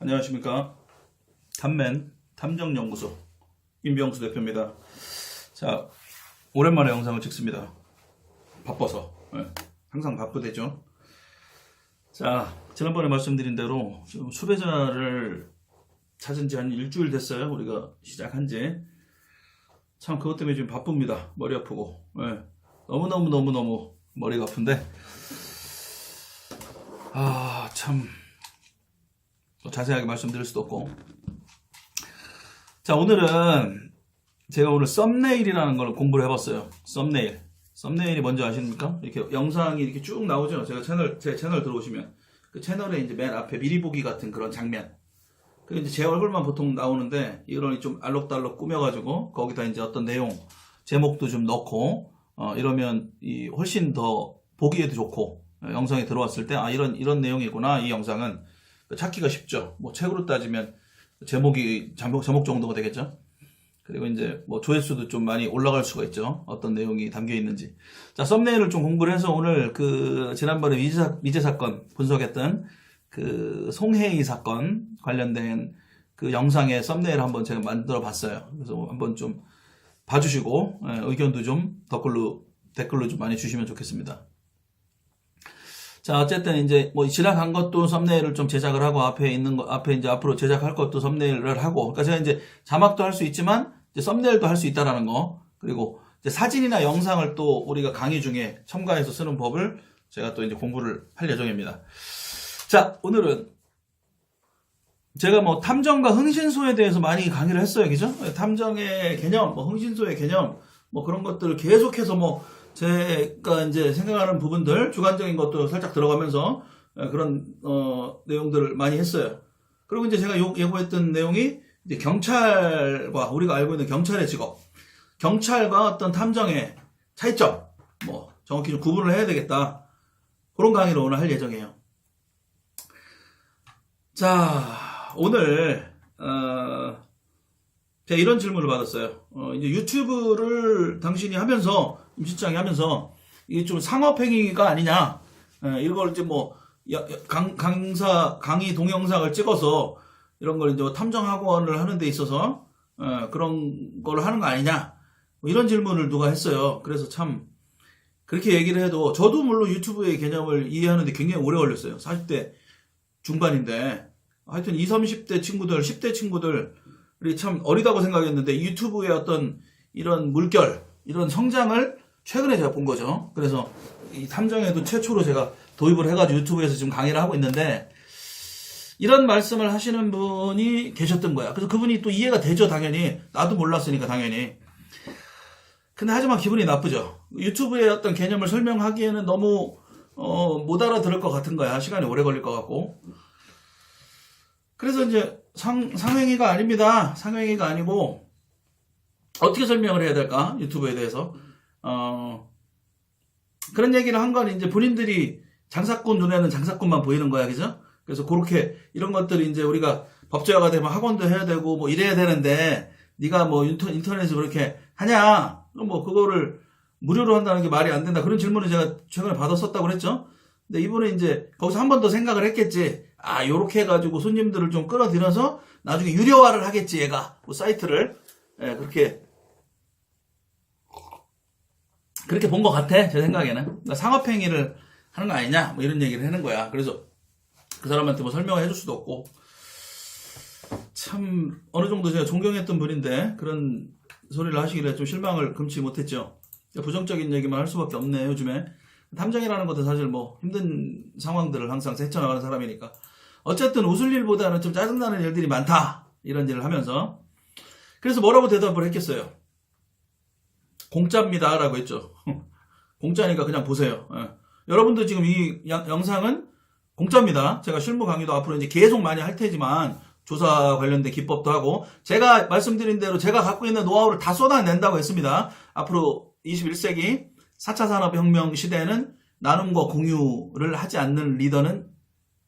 안녕하십니까. 탐맨 탐정연구소 임병수 대표입니다. 자, 오랜만에 영상을 찍습니다. 바빠서. 항상 바쁘대죠. 자, 지난번에 말씀드린 대로 지금 수배자를 찾은 지 한 일주일 됐어요. 우리가 시작한 지. 참 그것 때문에 지금 바쁩니다. 머리 아프고. 너무너무 머리가 아픈데 참 자세하게 말씀드릴 수도 없고. 자, 오늘은 제가 오늘 썸네일이라는 걸 공부를 해봤어요. 썸네일이 뭔지 아십니까? 이렇게 영상이 이렇게 쭉 나오죠. 제 채널 들어오시면 그 채널에 이제 맨 앞에 미리 보기 같은 그런 장면. 그 이제 제 얼굴만 보통 나오는데 이런 좀 알록달록 꾸며가지고 거기다 이제 어떤 내용 제목도 좀 넣고 이러면 훨씬 더 보기에도 좋고 영상에 들어왔을 때 이런 내용이구나. 이 영상은 찾기가 쉽죠. 뭐 책으로 따지면 제목 정도가 되겠죠. 그리고 이제 뭐 조회수도 좀 많이 올라갈 수가 있죠. 어떤 내용이 담겨 있는지. 자, 썸네일을 좀 공부를 해서 오늘 지난번에 미제 사건 분석했던 그 송혜이 사건 관련된 그 영상의 썸네일 한번 제가 만들어 봤어요. 그래서 한번 좀 봐주시고 의견도 좀 댓글로 좀 많이 주시면 좋겠습니다. 자, 어쨌든 이제 뭐 지나간 것도 썸네일을 좀 제작을 하고 앞에 이제 앞으로 제작할 것도 썸네일을 하고, 그러니까 제가 이제 자막도 할 수 있지만 이제 썸네일도 할 수 있다라는 거, 그리고 이제 사진이나 영상을 또 우리가 강의 중에 첨가해서 쓰는 법을 제가 또 이제 공부를 할 예정입니다. 자, 오늘은 제가 뭐 탐정과 흥신소에 대해서 많이 강의를 했어요, 그죠? 탐정의 개념, 뭐 흥신소의 개념, 뭐 그런 것들을 계속해서 뭐 제가 이제 생각하는 부분들, 주관적인 것도 살짝 들어가면서 그런 내용들을 많이 했어요. 그리고 이제 제가 예고했던 내용이 이제 경찰과 우리가 알고 있는 경찰의 직업, 경찰과 어떤 탐정의 차이점, 뭐 정확히 좀 구분을 해야 되겠다. 그런 강의를 오늘 할 예정이에요. 자, 오늘 제가 이런 질문을 받았어요. 이제 유튜브를 당신이 하면서, 임실장이 하면서, 이게 좀 상업행위가 아니냐. 이걸 이제 뭐, 강의 동영상을 찍어서, 이런 걸 이제 탐정학원을 하는 데 있어서, 그런 걸 하는 거 아니냐. 뭐 이런 질문을 누가 했어요. 그래서 참, 그렇게 얘기를 해도, 저도 물론 유튜브의 개념을 이해하는데 굉장히 오래 걸렸어요. 40대 중반인데, 하여튼 20, 30대 친구들, 10대 친구들이 참 어리다고 생각했는데 유튜브의 어떤 이런 물결, 이런 성장을 최근에 제가 본 거죠. 그래서 이 탐정에도 최초로 제가 도입을 해가지고 유튜브에서 지금 강의를 하고 있는데 이런 말씀을 하시는 분이 계셨던 거야. 그래서 그분이 또 이해가 되죠, 당연히. 나도 몰랐으니까 당연히. 근데 하지만 기분이 나쁘죠. 유튜브의 어떤 개념을 설명하기에는 너무 못 알아들을 것 같은 거야. 시간이 오래 걸릴 것 같고. 그래서 이제 상행위가 아닙니다. 상행위가 아니고 어떻게 설명을 해야 될까? 유튜브에 대해서 그런 얘기를 한 건 이제 본인들이 장사꾼 눈에는 장사꾼만 보이는 거야, 그죠? 그래서 그렇게 이런 것들이 이제 우리가 법제화가 되면 학원도 해야 되고 뭐 이래야 되는데 네가 뭐 인터넷에서 그렇게 하냐? 뭐 그거를 무료로 한다는 게 말이 안 된다. 그런 질문을 제가 최근에 받았었다고 그랬죠. 근데 이분은 이제 거기서 한 번 더 생각을 했겠지. 요렇게 해가지고 손님들을 좀 끌어들여서 나중에 유료화를 하겠지, 얘가. 그 사이트를. 그렇게 본 것 같아, 제 생각에는. 그러니까 상업행위를 하는 거 아니냐, 뭐 이런 얘기를 하는 거야. 그래서 그 사람한테 뭐 설명을 해줄 수도 없고. 참, 어느 정도 제가 존경했던 분인데, 그런 소리를 하시길래 좀 실망을 금치 못했죠. 부정적인 얘기만 할 수밖에 없네, 요즘에. 탐정이라는 것도 사실 뭐 힘든 상황들을 항상 헤쳐나가는 사람이니까. 어쨌든 웃을 일보다는 좀 짜증나는 일들이 많다. 이런 일을 하면서. 그래서 뭐라고 대답을 했겠어요? 공짜입니다. 라고 했죠. 공짜니까 그냥 보세요. 여러분도 지금 이 영상은 공짜입니다. 제가 실무 강의도 앞으로 이제 계속 많이 할 테지만 조사 관련된 기법도 하고 제가 말씀드린 대로 제가 갖고 있는 노하우를 다 쏟아낸다고 했습니다. 앞으로 21세기 4차 산업혁명 시대에는 나눔과 공유를 하지 않는 리더는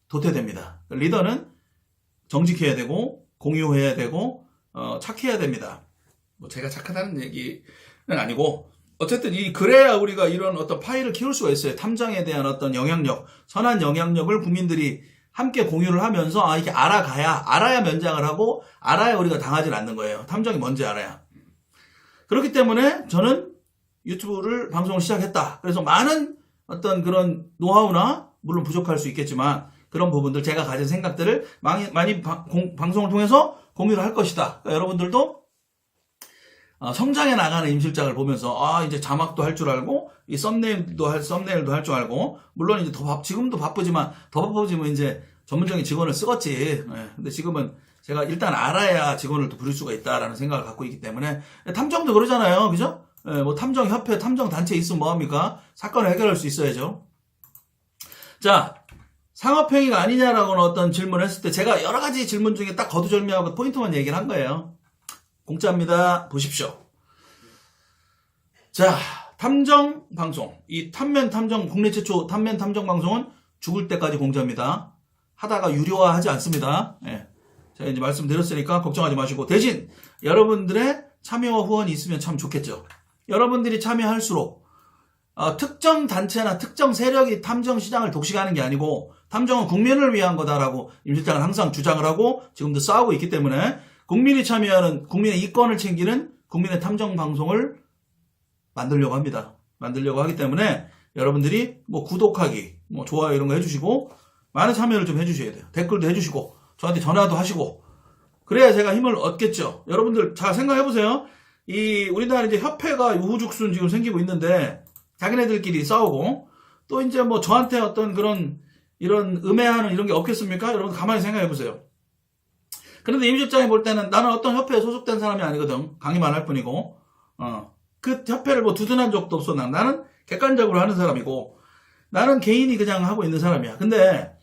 도태됩니다. 리더는 정직해야 되고 공유해야 되고 착해야 됩니다. 뭐 제가 착하다는 얘기는 아니고 어쨌든 그래야 우리가 이런 어떤 파일을 키울 수가 있어요. 탐정에 대한 어떤 영향력, 선한 영향력을 국민들이 함께 공유를 하면서 이게 알아야 면장을 하고 알아야 우리가 당하지 않는 거예요. 탐정이 뭔지 알아야. 그렇기 때문에 저는 유튜브를 방송을 시작했다. 그래서 많은 어떤 그런 노하우나 물론 부족할 수 있겠지만 그런 부분들 제가 가진 생각들을 많이 방송을 통해서 공유를 할 것이다. 그러니까 여러분들도 성장해 나가는 임 실장을 보면서 이제 자막도 할 줄 알고 이 썸네일도 할 줄 알고 물론 이제 지금도 바쁘지만 이제 전문적인 직원을 쓰겠지. 근데 지금은 제가 일단 알아야 직원을 또 부릴 수가 있다라는 생각을 갖고 있기 때문에 탐정도 그러잖아요. 그죠? 뭐 탐정협회, 탐정단체 있으면 뭐합니까? 사건을 해결할 수 있어야죠. 자, 상업행위가 아니냐라고는 어떤 질문을 했을 때 제가 여러 가지 질문 중에 딱 거두절미하고 포인트만 얘기를 한 거예요. 공짜입니다. 보십시오. 자, 탐정 방송. 이 국내 최초 탐면 탐정 방송은 죽을 때까지 공짜입니다. 하다가 유료화하지 않습니다. 제가 이제 말씀드렸으니까 걱정하지 마시고 대신 여러분들의 참여와 후원이 있으면 참 좋겠죠. 여러분들이 참여할수록 특정 단체나 특정 세력이 탐정 시장을 독식하는 게 아니고 탐정은 국민을 위한 거다라고 임 실장은 항상 주장을 하고 지금도 싸우고 있기 때문에 국민이 참여하는 국민의 이권을 챙기는 국민의 탐정 방송을 만들려고 합니다. 만들려고 하기 때문에 여러분들이 뭐 구독하기, 뭐 좋아요 이런 거 해주시고 많은 참여를 좀 해주셔야 돼요. 댓글도 해주시고 저한테 전화도 하시고 그래야 제가 힘을 얻겠죠. 여러분들 잘 생각해보세요. 우리나라 이제 협회가 우후죽순 지금 생기고 있는데 자기네들끼리 싸우고 또 이제 뭐 저한테 어떤 이런 음해하는 이런 게 없겠습니까? 여러분 가만히 생각해보세요. 그런데 임 실장이 볼 때는 나는 어떤 협회에 소속된 사람이 아니거든. 강의만 할 뿐이고 그 협회를 뭐 두둔한 적도 없어. 나는 객관적으로 하는 사람이고 나는 개인이 그냥 하고 있는 사람이야. 근데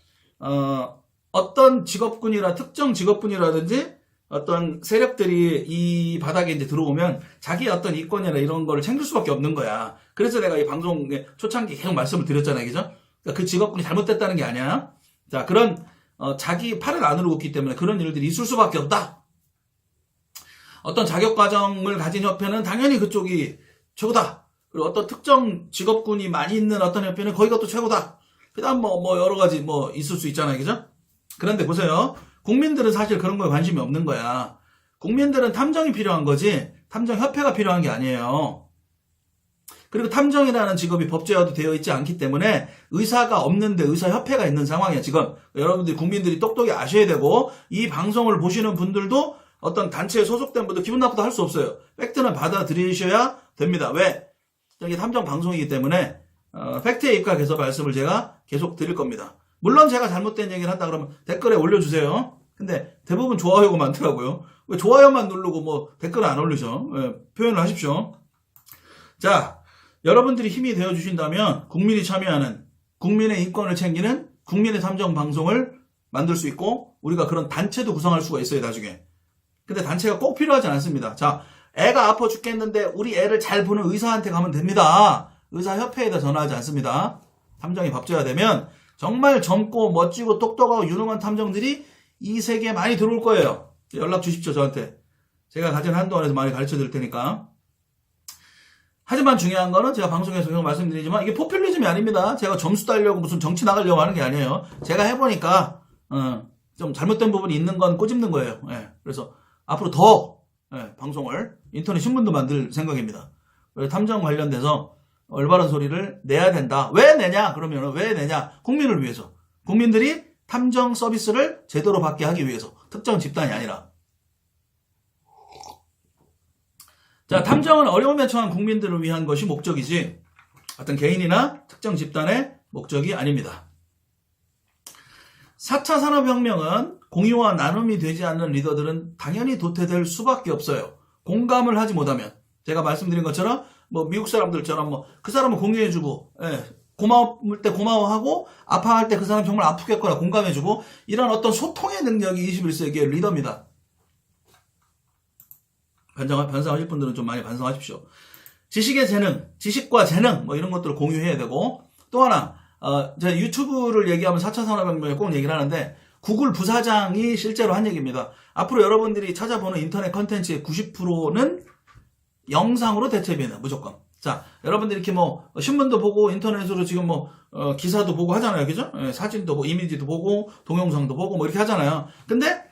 어떤 특정 직업군이라든지 어떤 세력들이 이 바닥에 이제 들어오면 자기 어떤 이권이나 이런 거를 챙길 수밖에 없는 거야. 그래서 내가 이 방송의 초창기 계속 말씀을 드렸잖아요. 그죠? 그러니까 그 직업군이 잘못됐다는 게 아니야. 자, 그런 자기 팔을 안으로 굽기 때문에 그런 일들이 있을 수밖에 없다. 어떤 자격과정을 가진 협회는 당연히 그쪽이 최고다. 그리고 어떤 특정 직업군이 많이 있는 어떤 협회는 거기가 또 최고다. 그 다음 뭐 여러 가지 있을 수 있잖아요. 그죠? 그런데 보세요. 국민들은 사실 그런 거에 관심이 없는 거야. 국민들은 탐정이 필요한 거지 탐정협회가 필요한 게 아니에요. 그리고 탐정이라는 직업이 법제화도 되어 있지 않기 때문에 의사가 없는데 의사협회가 있는 상황이야. 지금 여러분들이 국민들이 똑똑히 아셔야 되고 이 방송을 보시는 분들도 어떤 단체에 소속된 분들 기분 나쁘다 할 수 없어요. 팩트는 받아들이셔야 됩니다. 왜? 이게 탐정 방송이기 때문에 팩트에 입각해서 말씀을 제가 계속 드릴 겁니다. 물론 제가 잘못된 얘기를 한다 그러면 댓글에 올려주세요. 근데 대부분 좋아요가 많더라고요. 왜 좋아요만 누르고 댓글 안 올리죠? 표현을 하십시오. 자, 여러분들이 힘이 되어주신다면 국민이 참여하는 국민의 인권을 챙기는 국민의 탐정 방송을 만들 수 있고 우리가 그런 단체도 구성할 수가 있어요. 나중에. 근데 단체가 꼭 필요하지 않습니다. 자, 애가 아파 죽겠는데 우리 애를 잘 보는 의사한테 가면 됩니다. 의사협회에다 전화하지 않습니다. 탐정이 법제화되면 정말 젊고 멋지고 똑똑하고 유능한 탐정들이 이 세계에 많이 들어올 거예요. 연락 주십시오. 저한테. 제가 가진 한도 안에서 많이 가르쳐 드릴 테니까. 하지만 중요한 거는 제가 방송에서 계속 말씀드리지만 이게 포퓰리즘이 아닙니다. 제가 점수 따려고 무슨 정치 나가려고 하는 게 아니에요. 제가 해보니까 좀 잘못된 부분이 있는 건 꼬집는 거예요. 그래서 앞으로 더 방송을 인터넷 신문도 만들 생각입니다. 탐정 관련돼서 올바른 소리를 내야 된다. 왜 내냐? 그러면 왜 내냐? 국민을 위해서. 국민들이 탐정 서비스를 제대로 받게 하기 위해서. 특정 집단이 아니라. 자, 탐정은 어려움에 처한 국민들을 위한 것이 목적이지 어떤 개인이나 특정 집단의 목적이 아닙니다. 4차 산업혁명은 공유와 나눔이 되지 않는 리더들은 당연히 도태될 수밖에 없어요. 공감을 하지 못하면. 제가 말씀드린 것처럼 미국 사람들처럼 그 사람을 공유해주고 고마울 때 고마워하고 아파할 때 그 사람 정말 아프겠거나 공감해주고 이런 어떤 소통의 능력이 21세기의 리더입니다. 반성하실 분들은 좀 많이 반성하십시오. 지식과 재능 이런 것들을 공유해야 되고 또 하나 제가 유튜브를 얘기하면 4차 산업혁명에 꼭 얘기를 하는데 구글 부사장이 실제로 한 얘기입니다. 앞으로 여러분들이 찾아보는 인터넷 컨텐츠의 90%는 영상으로 대체됩니다. 무조건. 자, 여러분들 이렇게 뭐 신문도 보고 인터넷으로 지금 뭐 기사도 보고 하잖아요, 그죠? 사진도 보고 이미지도 보고 동영상도 보고 뭐 이렇게 하잖아요. 근데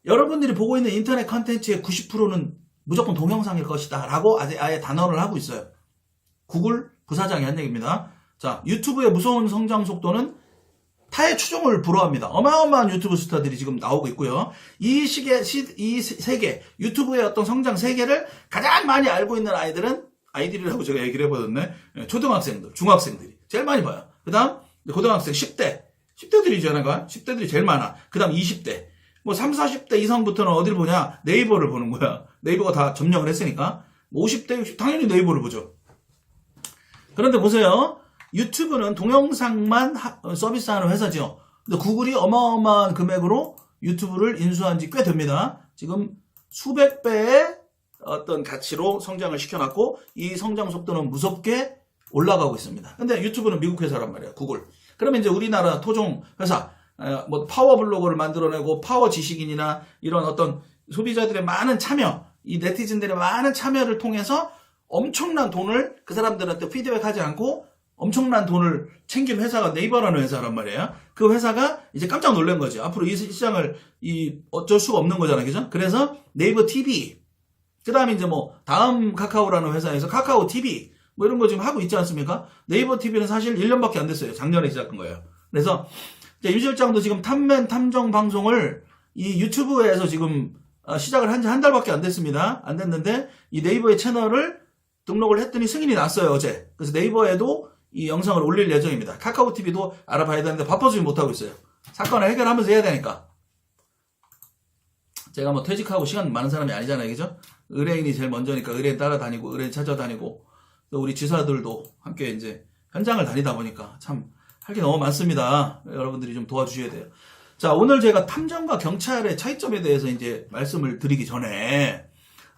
여러분들이 보고 있는 인터넷 컨텐츠의 90%는 무조건 동영상일 것이다 라고 아예 단언을 하고 있어요. 구글 부사장이 한 얘기입니다. 자, 유튜브의 무서운 성장 속도는 타의 추종을 불허합니다. 어마어마한 유튜브 스타들이 지금 나오고 있고요. 이 세계, 유튜브의 어떤 성장 세계를 가장 많이 알고 있는 아이들이라고 제가 얘기를 해버렸네. 초등학생들, 중학생들이 제일 많이 봐요. 그 다음, 고등학생 10대들이잖아요. 10대들이 제일 많아. 그 다음 20대. 뭐 3, 40대 이상부터는 어디를 보냐? 네이버를 보는 거야. 네이버가 다 점령을 했으니까. 50대, 60, 당연히 네이버를 보죠. 그런데 보세요. 유튜브는 동영상만 서비스하는 회사죠. 근데 구글이 어마어마한 금액으로 유튜브를 인수한 지 꽤 됩니다. 지금 수백 배의 어떤 가치로 성장을 시켜놨고 이 성장 속도는 무섭게 올라가고 있습니다. 근데 유튜브는 미국 회사란 말이에요. 구글. 그러면 이제 우리나라 토종 회사 뭐 파워 블로거를 만들어내고 파워 지식인이나 이런 어떤 소비자들의 많은 참여, 이 네티즌들의 많은 참여를 통해서 엄청난 돈을 그 사람들한테 피드백하지 않고 엄청난 돈을 챙긴 회사가 네이버라는 회사란 말이에요. 그 회사가 이제 깜짝 놀란 거죠. 앞으로 이 시장을 어쩔 수가 없는 거잖아요. 그죠? 그래서 네이버 TV, 그 다음에 이제 뭐 다음 카카오라는 회사에서 카카오 TV 뭐 이런 거 지금 하고 있지 않습니까? 네이버 TV는 사실 1년밖에 안 됐어요. 작년에 시작한 거예요. 그래서 유 실장도 지금 탐맨 탐정 방송을 이 유튜브에서 지금 시작을 한 지 한 달밖에 안 됐습니다. 안 됐는데 이 네이버의 채널을 등록을 했더니 승인이 났어요, 어제. 그래서 네이버에도 이 영상을 올릴 예정입니다. 카카오 TV도 알아봐야 되는데 바빠서 지금 못하고 있어요. 사건을 해결하면서 해야 되니까. 제가 뭐 퇴직하고 시간 많은 사람이 아니잖아요, 그죠? 의뢰인이 제일 먼저니까 의뢰인 따라다니고 의뢰인 찾아다니고 또 우리 지사들도 함께 이제 현장을 다니다 보니까 참 할 게 너무 많습니다. 여러분들이 좀 도와주셔야 돼요. 자, 오늘 제가 탐정과 경찰의 차이점에 대해서 이제 말씀을 드리기 전에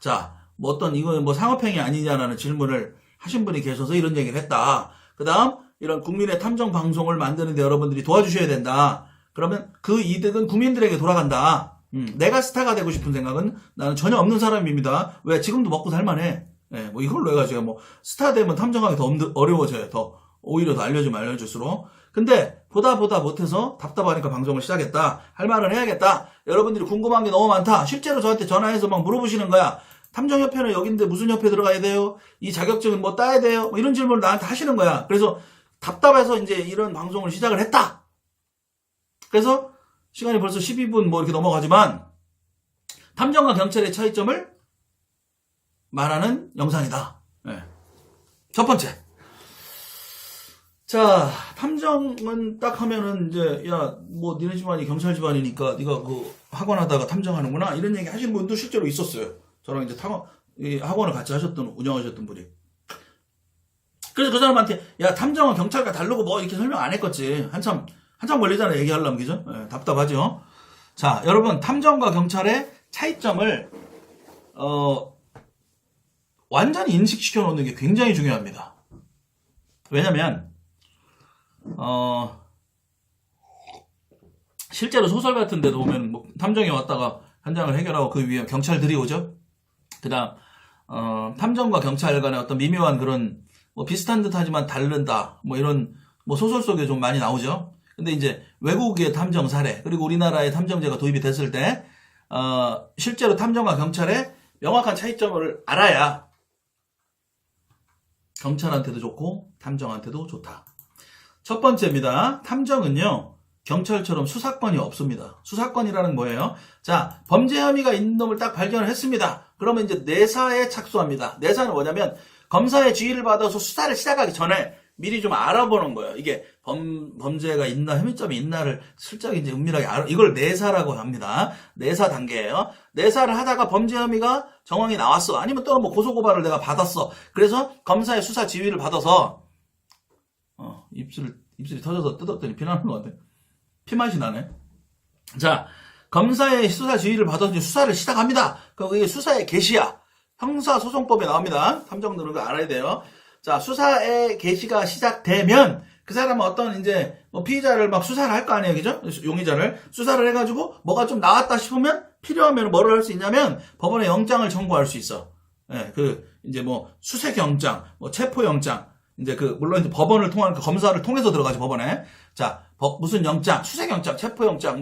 자, 뭐 어떤 이건 뭐 상업행위 아니냐라는 질문을 하신 분이 계셔서 이런 얘기를 했다. 그 다음 이런 국민의 탐정 방송을 만드는데 여러분들이 도와주셔야 된다. 그러면 그 이득은 국민들에게 돌아간다. 내가 스타가 되고 싶은 생각은 나는 전혀 없는 사람입니다. 왜? 지금도 먹고 살만해. 뭐 이걸로 해가지고 뭐 스타 되면 탐정하기 더 어려워져요. 오히려 더 알려주면 알려줄수록. 근데 보다 못해서 답답하니까 방송을 시작했다. 할 말은 해야겠다. 여러분들이 궁금한 게 너무 많다. 실제로 저한테 전화해서 막 물어보시는 거야. 탐정협회는 여긴데 무슨 협회 들어가야 돼요? 이 자격증은 뭐 따야 돼요? 뭐 이런 질문을 나한테 하시는 거야. 그래서 답답해서 이제 이런 방송을 시작을 했다. 그래서 시간이 벌써 12분 뭐 이렇게 넘어가지만 탐정과 경찰의 차이점을 말하는 영상이다. 네. 첫 번째. 자, 탐정은 딱 하면은 이제 야, 뭐 니네 집안이 경찰 집안이니까 네가 그 학원 하다가 탐정하는구나 이런 얘기 하시는 분도 실제로 있었어요. 저랑 이제 학원을 같이 운영하셨던 분이. 그래서 그 사람한테 야, 탐정은 경찰과 다르고 뭐 이렇게 설명 안 했겠지. 한참 걸리잖아요. 얘기하려면, 그죠? 네, 답답하죠. 자, 여러분, 탐정과 경찰의 차이점을 완전히 인식시켜 놓는 게 굉장히 중요합니다. 왜냐면 실제로 소설 같은 데도 보면 뭐 탐정이 왔다가 현장을 해결하고 그 위에 경찰들이 오죠. 그다음 탐정과 경찰 간의 어떤 미묘한 그런 뭐 비슷한 듯하지만 다른다 뭐 이런 뭐 소설 속에 좀 많이 나오죠. 근데 이제 외국의 탐정 사례 그리고 우리나라의 탐정제가 도입이 됐을 때 실제로 탐정과 경찰의 명확한 차이점을 알아야 경찰한테도 좋고 탐정한테도 좋다. 첫 번째입니다. 탐정은요, 경찰처럼 수사권이 없습니다. 수사권이라는 뭐예요? 자, 범죄 혐의가 있는 놈을 딱 발견을 했습니다. 그러면 이제 내사에 착수합니다. 내사는 뭐냐면 검사의 지휘를 받아서 수사를 시작하기 전에 미리 좀 알아보는 거예요. 이게 범죄가 있나, 혐의점이 있나를 슬쩍 이제 은밀하게 이걸 내사라고 합니다. 내사 단계예요. 내사를 하다가 범죄 혐의가 정황이 나왔어. 아니면 또 뭐 고소고발을 내가 받았어. 그래서 검사의 수사 지휘를 받아서 입술이 터져서 뜯었더니 피나는 것 같아. 피맛이 나네. 자, 검사의 수사 지휘를 받아서 이제 수사를 시작합니다. 그게 수사의 개시야. 형사소송법에 나옵니다. 탐정들은 그거 알아야 돼요. 자, 수사의 개시가 시작되면 그 사람은 어떤 이제 뭐 피의자를 막 수사를 할 거 아니에요, 그죠? 용의자를 수사를 해가지고 뭐가 좀 나왔다 싶으면 필요하면 뭐를 할 수 있냐면 법원에 영장을 청구할 수 있어. 예, 이제 뭐 수색영장, 뭐 체포영장, 이제 물론 이제 법원을 통한 검사를 통해서 들어가지 법원에. 자, 무슨 영장, 수색영장, 체포영장,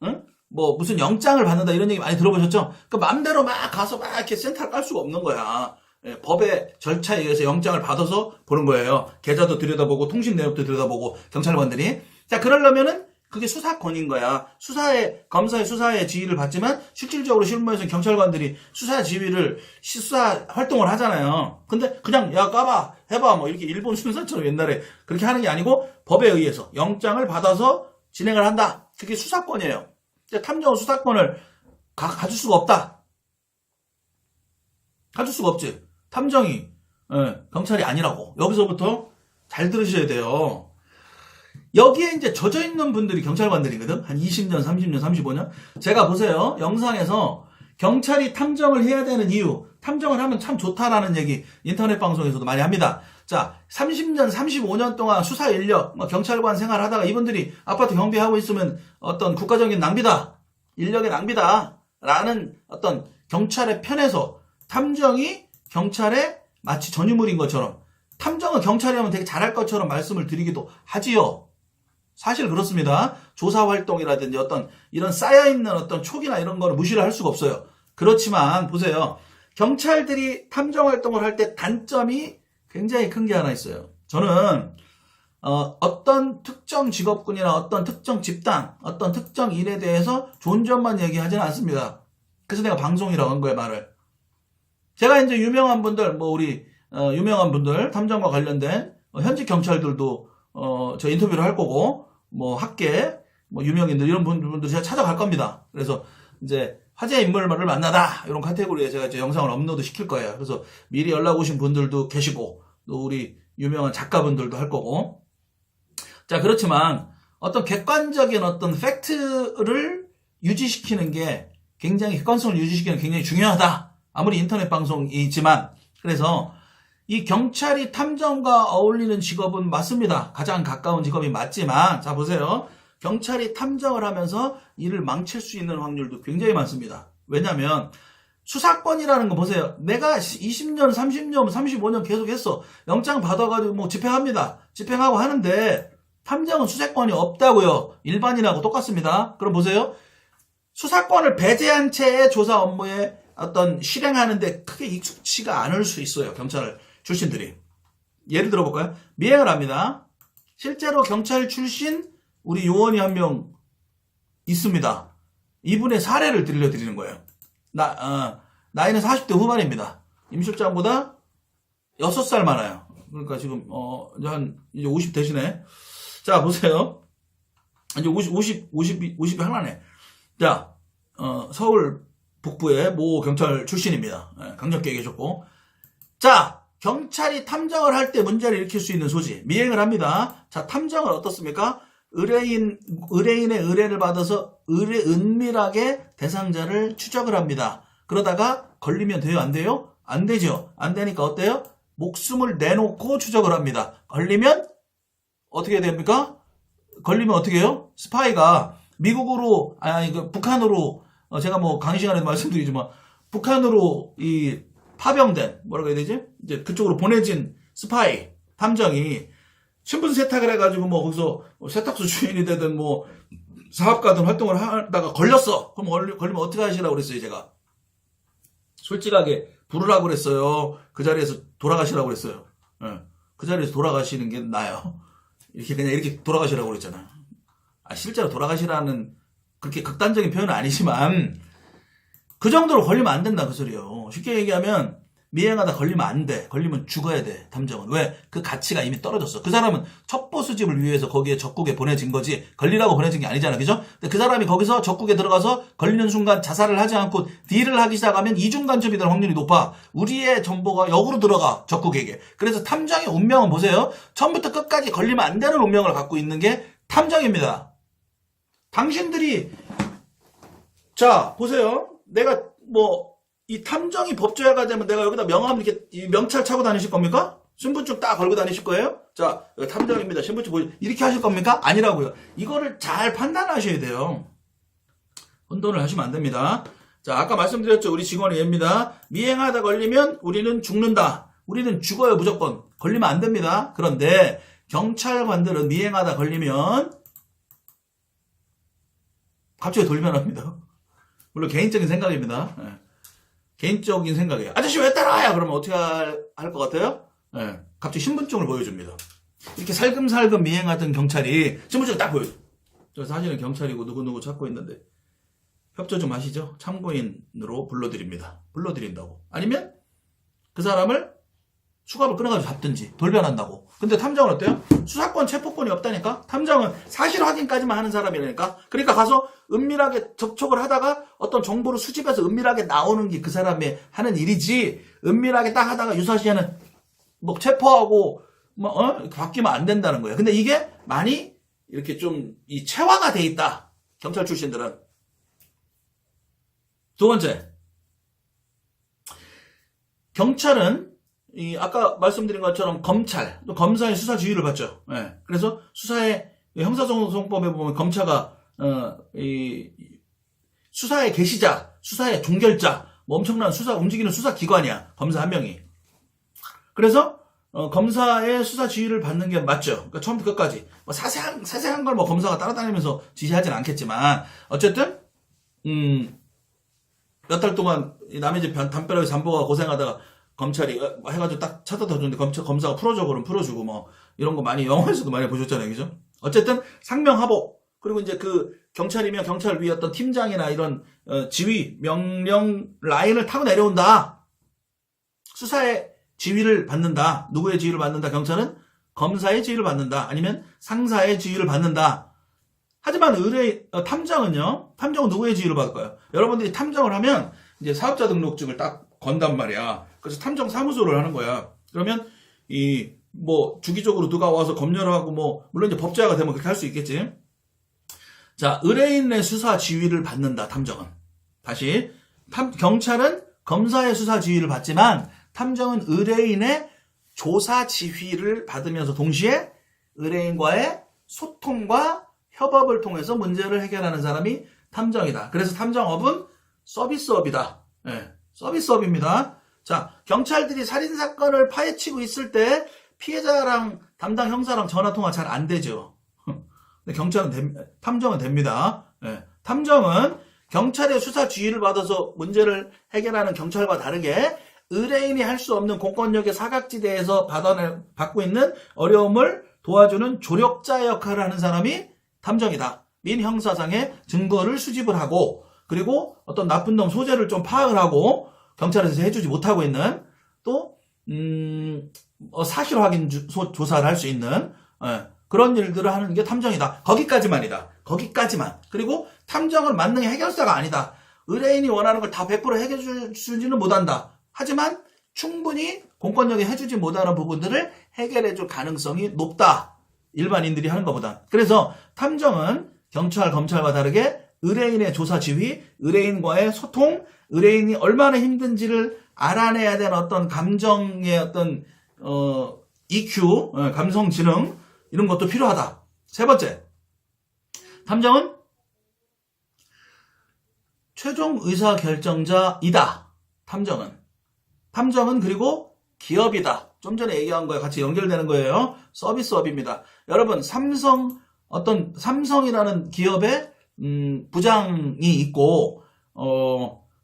응? 무슨 영장을 받는다 이런 얘기 많이 들어보셨죠? 그 맘대로 막 가서 막 이렇게 센터를 깔 수가 없는 거야. 예, 법의 절차에 의해서 영장을 받아서 보는 거예요. 계좌도 들여다보고 통신 내역도 들여다보고 경찰관들이. 자, 그러려면은 그게 수사권인 거야. 검사의 수사의 지휘를 받지만 실질적으로 실무에서 경찰관들이 수사 지휘를 수사 활동을 하잖아요. 근데 그냥 야 까봐 해봐 뭐 이렇게 일본 순사처럼 옛날에 그렇게 하는 게 아니고 법에 의해서 영장을 받아서 진행을 한다. 그게 수사권이에요. 탐정은 수사권을 가질 수가 없다. 가질 수가 없지. 탐정이 경찰이 아니라고. 여기서부터 잘 들으셔야 돼요. 여기에 이제 젖어 있는 분들이 경찰관들이거든. 한 20년, 30년, 35년. 제가 보세요. 영상에서 경찰이 탐정을 해야 되는 이유, 탐정을 하면 참 좋다라는 얘기 인터넷 방송에서도 많이 합니다. 자, 30년, 35년 동안 수사 인력, 경찰관 생활하다가 이분들이 아파트 경비하고 있으면 어떤 국가적인 낭비다, 인력의 낭비다 라는 어떤 경찰의 편에서 탐정이 경찰의 마치 전유물인 것처럼, 탐정은 경찰이 하면 되게 잘할 것처럼 말씀을 드리기도 하지요. 사실 그렇습니다. 조사 활동이라든지 어떤 이런 쌓여있는 어떤 촉이나 이런 거를 무시를 할 수가 없어요. 그렇지만 보세요. 경찰들이 탐정 활동을 할 때 단점이 굉장히 큰 게 하나 있어요. 저는 어떤 특정 직업군이나 어떤 특정 집단, 어떤 특정 일에 대해서 좋은 점만 얘기하지는 않습니다. 그래서 내가 방송이라고 한 거예요, 말을. 제가 이제 유명한 분들, 유명한 분들, 탐정과 관련된 현직 경찰들도 저 인터뷰를 할 거고, 학계, 유명인들 이런 분들 제가 찾아갈 겁니다. 그래서 이제 화제 인물을 만나다 이런 카테고리에 제가 이제 영상을 업로드 시킬 거예요. 그래서 미리 연락 오신 분들도 계시고, 또 우리 유명한 작가분들도 할 거고. 자, 그렇지만 어떤 객관적인 어떤 팩트를 유지시키는 게 굉장히 객관성을 유지시키는 게 굉장히 중요하다. 아무리 인터넷 방송이지만. 그래서 이 경찰이 탐정과 어울리는 직업은 맞습니다. 가장 가까운 직업이 맞지만, 자 보세요. 경찰이 탐정을 하면서 일을 망칠 수 있는 확률도 굉장히 많습니다. 왜냐하면 수사권이라는 거 보세요. 내가 20년, 30년, 35년 계속 했어. 영장 받아가지고 집행합니다. 집행하고 하는데 탐정은 수사권이 없다고요. 일반인하고 똑같습니다. 그럼 보세요. 수사권을 배제한 채의 조사 업무에 어떤 실행하는데 크게 익숙치가 않을 수 있어요. 경찰 출신들이. 예를 들어볼까요? 미행을 합니다. 실제로 경찰 출신 우리 요원이 한 명 있습니다. 이분의 사례를 들려드리는 거예요. 나이는 40대 후반입니다. 임실장보다 6살 많아요. 그러니까 지금 이제 50 대신에. 자 보세요. 이제 50이 하나네. 자 서울 북부의 모 경찰 출신입니다. 강력계 계셨고. 자, 경찰이 탐정을 할 때 문제를 일으킬 수 있는 소지. 미행을 합니다. 자, 탐정은 어떻습니까? 의뢰인의 의뢰를 받아서 은밀하게 대상자를 추적을 합니다. 그러다가 걸리면 돼요? 안 돼요? 안 되죠. 안 되니까 어때요? 목숨을 내놓고 추적을 합니다. 걸리면 어떻게 됩니까? 걸리면 어떻게 해요? 스파이가 미국으로, 북한으로, 제가 강의 시간에도 말씀드리지만, 북한으로 파병된, 뭐라고 해야 되지? 이제 그쪽으로 보내진 스파이, 탐정이 신분 세탁을 해가지고 거기서 세탁소 주인이 되든 사업가든 활동을 하다가 걸렸어. 그럼 걸리면 어떻게 하시라고 그랬어요, 제가? 솔직하게 부르라고 그랬어요. 그 자리에서 돌아가시라고 그랬어요. 그 자리에서 돌아가시는 게 나아요. 이렇게 돌아가시라고 그랬잖아. 실제로 돌아가시라는 그렇게 극단적인 표현은 아니지만 그 정도로 걸리면 안 된다 그 소리예요. 쉽게 얘기하면 미행하다 걸리면 안 돼. 걸리면 죽어야 돼. 탐정은. 왜? 그 가치가 이미 떨어졌어. 그 사람은 첩보 수집을 위해서 거기에 적국에 보내진 거지 걸리라고 보내진 게 아니잖아. 그죠? 근데 그 사람이 거기서 적국에 들어가서 걸리는 순간 자살을 하지 않고 딜을 하기 시작하면 이중 간첩이 될 확률이 높아. 우리의 정보가 역으로 들어가 적국에게. 그래서 탐정의 운명은 보세요. 처음부터 끝까지 걸리면 안 되는 운명을 갖고 있는 게 탐정입니다. 당신들이 자 보세요. 내가 이 탐정이 법조화가 되면 내가 여기다 명함 이렇게 명찰 차고 다니실 겁니까? 신분증 딱 걸고 다니실 거예요? 자, 탐정입니다. 신분증 보여. 이렇게 하실 겁니까? 아니라고요. 이거를 잘 판단하셔야 돼요. 혼돈을 하시면 안 됩니다. 자, 아까 말씀드렸죠. 우리 직원의 예입니다. 미행하다 걸리면 우리는 죽는다. 우리는 죽어요, 무조건. 걸리면 안 됩니다. 그런데 경찰관들은 미행하다 걸리면 갑자기 돌변합니다. 물론 개인적인 생각입니다. 예. 개인적인 생각이에요. 아저씨 왜 따라와요? 그러면 어떻게 할 것 같아요? 예. 갑자기 신분증을 보여줍니다. 이렇게 살금살금 미행하던 경찰이 신분증을 딱 보여줘. 저 사실은 경찰이고 누구누구 찾고 있는데 협조 좀 하시죠. 참고인으로 불러드린다고. 아니면 그 사람을 수갑을 끊어가지고 잡든지 돌변한다고. 근데 탐정은 어때요? 수사권 체포권이 없다니까. 탐정은 사실 확인까지만 하는 사람이라니까. 그러니까 가서 은밀하게 접촉을 하다가 어떤 정보를 수집해서 은밀하게 나오는 게 그 사람의 하는 일이지, 은밀하게 딱 하다가 유사시에는 뭐 체포하고 바뀌면 안 된다는 거예요. 근데 이게 많이 이렇게 좀 이 체화가 돼 있다, 경찰 출신들은. 두 번째, 경찰은 아까 말씀드린 것처럼 검사의 수사 지휘를 받죠. 예. 그래서 수사의 형사소송법에 보면 검사가 수사의 개시자, 수사의 종결자, 뭐 엄청난 움직이는 수사 기관이야, 검사 한 명이. 그래서 검사의 수사 지휘를 받는 게 맞죠. 그러니까 처음부터 끝까지 뭐 세세한 걸 뭐 검사가 따라다니면서 지시하진 않겠지만, 어쨌든 몇 달 동안 남의 집 담벼락에 잠보가 고생하다가 검찰이 해가지고 딱 찾아다 주는데 검사가 풀어줘 그러면 풀어주고, 뭐 이런 거 많이 영화에서도 많이 보셨잖아요, 그죠? 어쨌든 상명하복, 그리고 이제 그 경찰이면 경찰 위에 어떤 팀장이나 이런 지휘 명령 라인을 타고 내려온다. 수사의 지휘를 받는다. 누구의 지휘를 받는다? 경찰은 검사의 지휘를 받는다. 아니면 상사의 지휘를 받는다. 하지만 탐정은요? 탐정은 누구의 지휘를 받을까요? 여러분들이 탐정을 하면 이제 사업자 등록증을 딱 건단 말이야. 그래서 탐정 사무소를 하는 거야. 그러면 뭐 주기적으로 누가 와서 검열을 하고, 뭐 물론 이제 법제화가 되면 그렇게 할 수 있겠지. 자, 의뢰인의 수사 지휘를 받는다, 탐정은. 다시, 경찰은 검사의 수사 지휘를 받지만 탐정은 의뢰인의 조사 지휘를 받으면서 동시에 의뢰인과의 소통과 협업을 통해서 문제를 해결하는 사람이 탐정이다. 그래서 탐정업은 서비스업이다. 네, 서비스업입니다. 자, 경찰들이 살인사건을 파헤치고 있을 때 피해자랑 담당 형사랑 전화통화 잘 안 되죠. 근데 탐정은 됩니다. 네, 탐정은 경찰의 수사 지휘를 받아서 문제를 해결하는 경찰과 다르게 의뢰인이 할 수 없는 공권력의 사각지대에서 받고 있는 어려움을 도와주는 조력자 역할을 하는 사람이 탐정이다. 민형사상의 증거를 수집을 하고, 그리고 어떤 나쁜 놈 소재를 좀 파악을 하고, 경찰에서 해주지 못하고 있는, 또 사실 확인 조사를 할 수 있는 그런 일들을 하는 게 탐정이다. 거기까지만이다. 거기까지만. 그리고 탐정은 만능의 해결사가 아니다. 의뢰인이 원하는 걸 다 100% 해결해주지는 못한다. 하지만 충분히 공권력이 해주지 못하는 부분들을 해결해줄 가능성이 높다. 일반인들이 하는 것보다. 그래서 탐정은 경찰, 검찰과 다르게 의뢰인의 조사 지휘, 의뢰인과의 소통, 의뢰인이 얼마나 힘든지를 알아내야 되는 어떤 감정의 어떤 EQ, 감성 지능, 이런 것도 필요하다. 세 번째, 탐정은 최종 의사결정자이다. 탐정은 그리고 기업이다. 좀 전에 얘기한 거에 같이 연결되는 거예요. 서비스업입니다. 여러분, 삼성이라는 기업의 부장이 있고,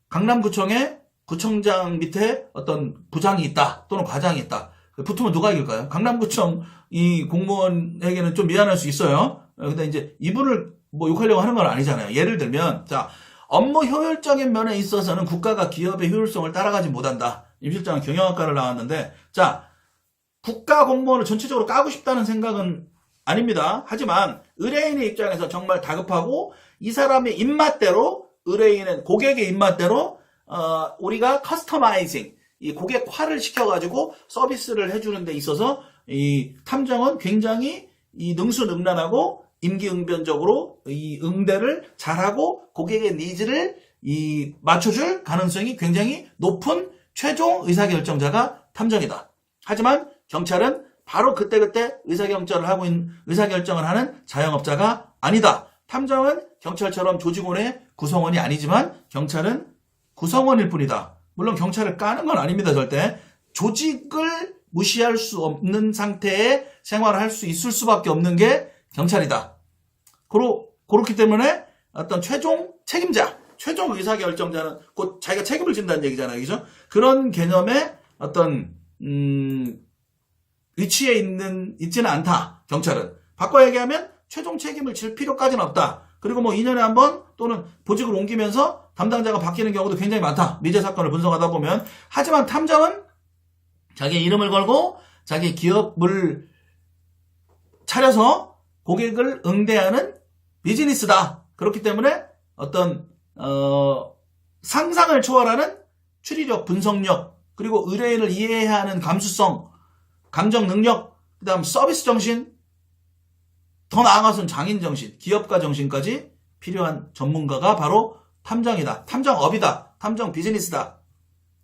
강남구청에 구청장 밑에 어떤 부장이 있다, 또는 과장이 있다. 붙으면 누가 이길까요? 강남구청 이 공무원에게는 좀 미안할 수 있어요. 근데 이제 이분을 뭐 욕하려고 하는 건 아니잖아요. 예를 들면, 자, 업무 효율적인 면에 있어서는 국가가 기업의 효율성을 따라가지 못한다. 임 실장은 경영학과를 나왔는데, 자, 국가 공무원을 전체적으로 까고 싶다는 생각은 아닙니다. 하지만 의뢰인의 입장에서 정말 다급하고 이 사람의 입맛대로, 의뢰인은 고객의 입맛대로 우리가 커스터마이징, 이 고객화를 시켜가지고 서비스를 해주는 데 있어서 이 탐정은 굉장히 이 능수능란하고 임기응변적으로 이 응대를 잘하고 고객의 니즈를 맞춰줄 가능성이 굉장히 높은 최종 의사결정자가 탐정이다. 하지만 경찰은 바로 그때그때 의사결정을 하는 자영업자가 아니다. 탐정은 경찰처럼 조직원의 구성원이 아니지만 경찰은 구성원일 뿐이다. 물론 경찰을 까는 건 아닙니다. 절대. 조직을 무시할 수 없는 상태에 생활을 할 수 있을 수밖에 없는 게 경찰이다. 그렇기 때문에 어떤 최종 책임자, 최종 의사결정자는 곧 자기가 책임을 진다는 얘기잖아요. 그죠? 그런 개념의 어떤 위치에 있지는 않다. 경찰은. 바꿔 얘기하면 최종 책임을 질 필요까지는 없다. 그리고 뭐 2년에 한 번 또는 보직을 옮기면서 담당자가 바뀌는 경우도 굉장히 많다. 미제 사건을 분석하다 보면. 하지만 탐정은 자기 이름을 걸고 자기 기업을 차려서 고객을 응대하는 비즈니스다. 그렇기 때문에 어떤 상상을 초월하는 추리력, 분석력, 그리고 의뢰인을 이해해야 하는 감수성, 감정 능력, 그 다음 서비스 정신, 더 나아가서는 장인 정신, 기업가 정신까지 필요한 전문가가 바로 탐정이다. 탐정업이다. 탐정 비즈니스다.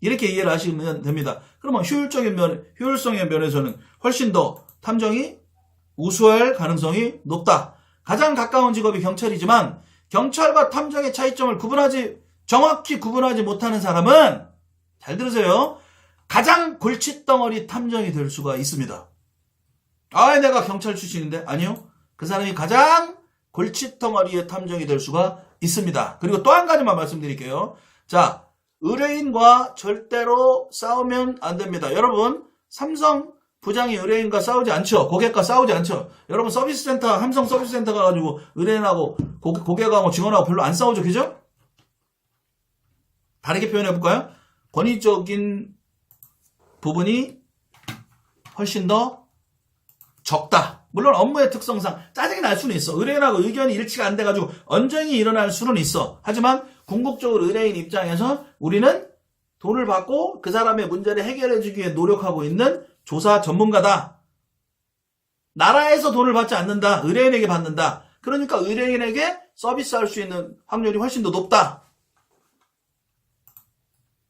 이렇게 이해를 하시면 됩니다. 그러면 효율성의 면에서는 훨씬 더 탐정이 우수할 가능성이 높다. 가장 가까운 직업이 경찰이지만 경찰과 탐정의 차이점을 정확히 구분하지 못하는 사람은, 잘 들으세요, 가장 골칫덩어리 탐정이 될 수가 있습니다. 내가 경찰 출신인데? 아니요. 그 사람이 가장 골칫덩어리의 탐정이 될 수가 있습니다. 그리고 또 한 가지만 말씀드릴게요. 자, 의뢰인과 절대로 싸우면 안 됩니다. 여러분, 삼성 부장이 의뢰인과 싸우지 않죠. 고객과 싸우지 않죠. 여러분 삼성 서비스센터 가가지고 의뢰인하고 고객하고 직원하고 별로 안 싸우죠. 그죠? 다르게 표현해볼까요? 권위적인 부분이 훨씬 더 적다. 물론 업무의 특성상 짜증이 날 수는 있어. 의뢰인하고 의견이 일치가 안 돼가지고 언쟁이 일어날 수는 있어. 하지만 궁극적으로 의뢰인 입장에서 우리는 돈을 받고 그 사람의 문제를 해결해주기 위해 노력하고 있는 조사 전문가다. 나라에서 돈을 받지 않는다. 의뢰인에게 받는다. 그러니까 의뢰인에게 서비스할 수 있는 확률이 훨씬 더 높다.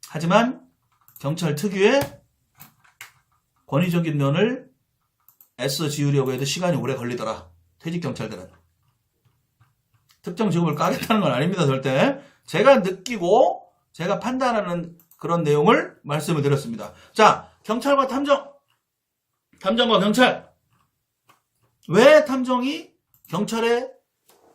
하지만 경찰 특유의 권위적인 면을 애써 지우려고 해도 시간이 오래 걸리더라. 퇴직 경찰들은. 특정 직업을 까겠다는 건 아닙니다. 절대. 제가 느끼고 제가 판단하는 그런 내용을 말씀을 드렸습니다. 자, 경찰과 탐정과 경찰. 왜 탐정이 경찰의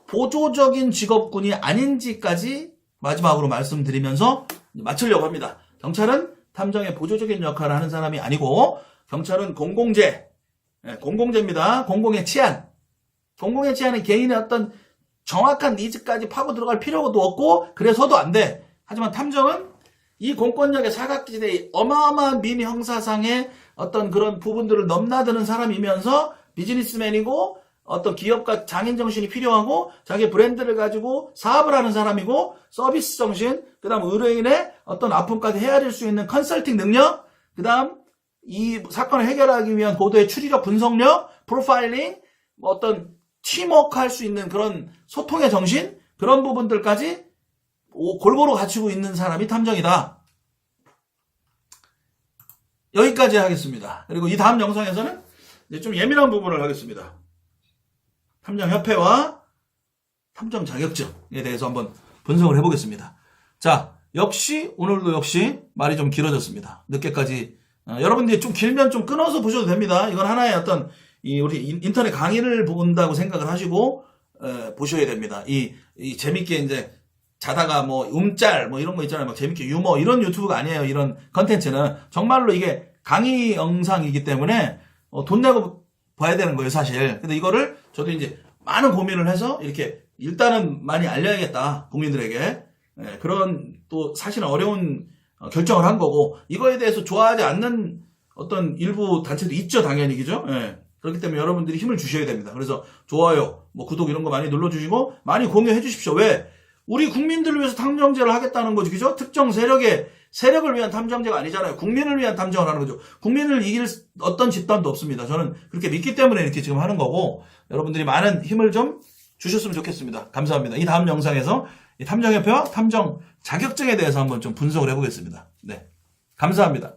보조적인 직업군이 아닌지까지 마지막으로 말씀드리면서 마치려고 합니다. 경찰은 탐정의 보조적인 역할을 하는 사람이 아니고, 경찰은 공공재입니다. 공공의 치안. 공공의 치안은 개인의 어떤 정확한 니즈까지 파고 들어갈 필요도 없고 그래서도 안 돼. 하지만 탐정은 이 공권력의 사각지대의 어마어마한 민의 형사상의 어떤 그런 부분들을 넘나드는 사람이면서 비즈니스맨이고 어떤 기업가 장인 정신이 필요하고 자기 브랜드를 가지고 사업을 하는 사람이고 서비스 정신, 그 다음 의뢰인의 어떤 아픔까지 헤아릴 수 있는 컨설팅 능력, 그 다음 이 사건을 해결하기 위한 고도의 추리력, 분석력, 프로파일링, 어떤 팀워크 할 수 있는 그런 소통의 정신, 그런 부분들까지 골고루 갖추고 있는 사람이 탐정이다. 여기까지 하겠습니다. 그리고 이 다음 영상에서는 이제 좀 예민한 부분을 하겠습니다. 탐정협회와 탐정 자격증에 대해서 한번 분석을 해보겠습니다. 자, 오늘도 역시 말이 좀 길어졌습니다. 늦게까지. 여러분들이 좀 길면 좀 끊어서 보셔도 됩니다. 이건 하나의 어떤 우리 인터넷 강의를 본다고 생각을 하시고 보셔야 됩니다. 이 재밌게 이제 자다가 움짤 이런 거 있잖아요. 막 재밌게 유머 이런 유튜브가 아니에요. 이런 컨텐츠는 정말로 이게 강의 영상이기 때문에 돈 내고 봐야 되는 거예요, 사실. 근데 이거를 저도 이제 많은 고민을 해서 이렇게 일단은 많이 알려야겠다, 국민들에게. 그런 또 사실은 어려운 결정을 한 거고, 이거에 대해서 좋아하지 않는 어떤 일부 단체도 있죠, 당연히. 그죠? 그렇기 때문에 여러분들이 힘을 주셔야 됩니다. 그래서 좋아요, 구독 이런 거 많이 눌러주시고 많이 공유해 주십시오. 왜? 우리 국민들을 위해서 탐정제를 하겠다는 거죠. 그죠? 특정 세력을 위한 탐정제가 아니잖아요. 국민을 위한 탐정을 하는 거죠. 국민을 이길 어떤 집단도 없습니다. 저는 그렇게 믿기 때문에 이렇게 지금 하는 거고, 여러분들이 많은 힘을 좀 주셨으면 좋겠습니다. 감사합니다. 이 다음 영상에서 이 탐정협회와 탐정 자격증에 대해서 한번 좀 분석을 해보겠습니다. 네. 감사합니다.